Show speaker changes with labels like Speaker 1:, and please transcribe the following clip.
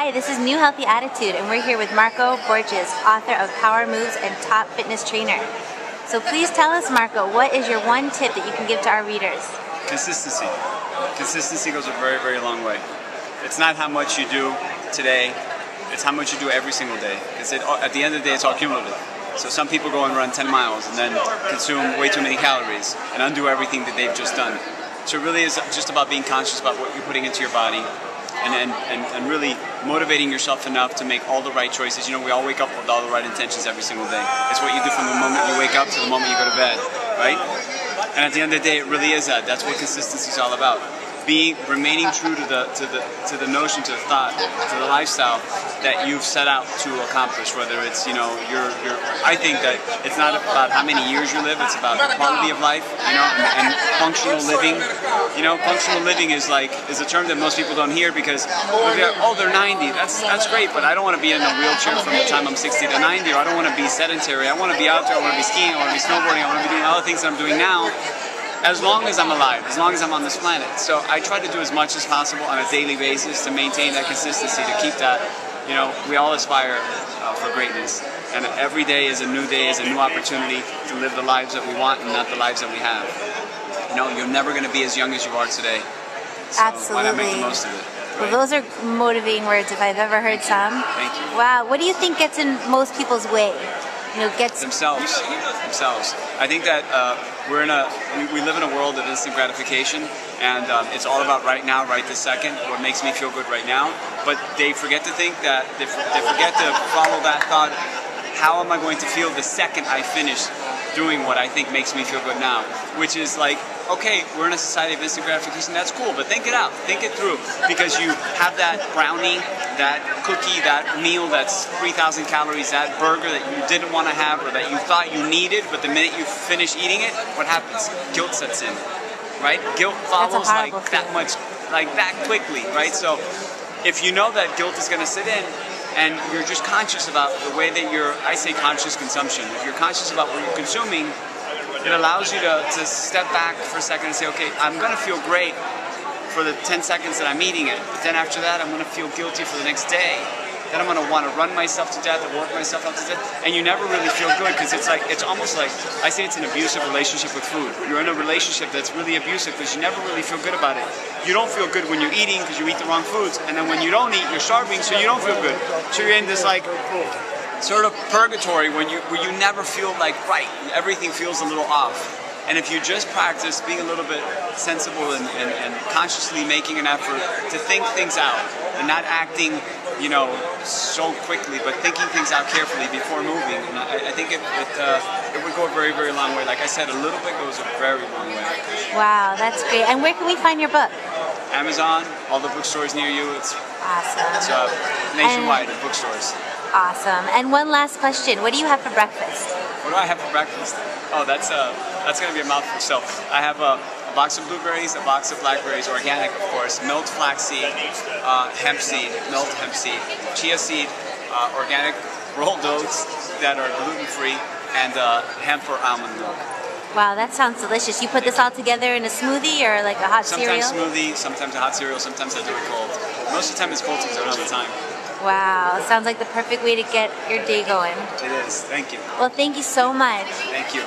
Speaker 1: Hi, this is New Healthy Attitude, and we're here with Marco Borges, author of Power Moves and top fitness trainer. So please tell us, Marco, what is your one tip that you can give to our readers?
Speaker 2: Consistency. Consistency goes a very, very long way. It's not how much you do today, it's how much you do every single day. At the end of the day, it's all cumulative. So some people go and run 10 miles and then consume way too many calories and undo everything that they've just done. So it really is just about being conscious about what you're putting into your body and really motivating yourself enough to make all the right choices. You know, we all wake up with all the right intentions every single day. It's what you do from the moment you wake up to the moment you go to bed, right? And at the end of the day, it really is that. That's what consistency is all about. Remaining true to the notion, to the thought, to the lifestyle that you've set out to accomplish. Whether it's, you know, I think that it's not about how many years you live. It's about the quality of life, you know, and functional living. You know, functional living is a term that most people don't hear because they're 90. That's great, but I don't want to be in a wheelchair from the time I'm 60 to 90, or I don't want to be sedentary. I want to be out there. I want to be skiing. I want to be snowboarding. I want to be doing all the things that I'm doing now. As long as I'm alive, as long as I'm on this planet. So I try to do as much as possible on a daily basis to maintain that consistency, to keep that, you know, we all aspire for greatness. And every day is a new opportunity to live the lives that we want and not the lives that we have. You know, you're never going to be as young as you are today. So
Speaker 1: absolutely.
Speaker 2: Why not make the most of it? Right?
Speaker 1: Well, those are motivating words if I've ever heard some.
Speaker 2: Thank you.
Speaker 1: Wow, what do you think gets in most people's way? You know,
Speaker 2: themselves. I think that we live in a world of instant gratification, and it's all about right now, right this second, what makes me feel good right now. But they forget to think that, they forget to follow that thought, how am I going to feel the second I finish doing what I think makes me feel good now? Which is like, okay, we're in a society of instant gratification, that's cool, but think it out, think it through, because you have that brownie, that cookie, that meal that's 3,000 calories, that burger that you didn't want to have or that you thought you needed, but the minute you finish eating it, what happens? Guilt sets in, right? Guilt follows like that quickly, right? So if you know that guilt is going to sit in, and you're just conscious about the way that I say conscious consumption. If you're conscious about what you're consuming, it allows you to step back for a second and say, okay, I'm going to feel great for the 10 seconds that I'm eating it. But then after that, I'm going to feel guilty for the next day. Then I'm going to want to run myself to death or work myself up to death. And you never really feel good because it's almost like, I say it's an abusive relationship with food. You're in a relationship that's really abusive because you never really feel good about it. You don't feel good when you're eating because you eat the wrong foods. And then when you don't eat, you're starving, so you don't feel good. So you're in this like sort of purgatory where you never feel like right. Everything feels a little off. And if you just practice being a little bit sensible and consciously making an effort to think things out and not acting, you know, so quickly, but thinking things out carefully before moving, and I think it would go a very, very long way. Like I said, a little bit goes a very long way.
Speaker 1: Wow, that's great. And where can we find your book?
Speaker 2: Amazon, all the bookstores near you. It's
Speaker 1: awesome.
Speaker 2: It's nationwide at bookstores.
Speaker 1: Awesome. And one last question: what do you have for breakfast?
Speaker 2: What do I have for breakfast? Oh, that's going to be a mouthful. So I have a box of blueberries, a box of blackberries, organic, of course, milled flaxseed, hemp seed, milled hemp seed, chia seed, organic rolled oats that are gluten-free, and hemp or almond milk.
Speaker 1: Wow, that sounds delicious. You put this all together in a smoothie or like a hot cereal?
Speaker 2: Sometimes smoothie, sometimes a hot cereal, sometimes I do it cold. Most of the time it's cold because I don't have the time.
Speaker 1: Wow, sounds like the perfect way to get your day going.
Speaker 2: It is. Thank you.
Speaker 1: Well, thank you so much.
Speaker 2: Thank you.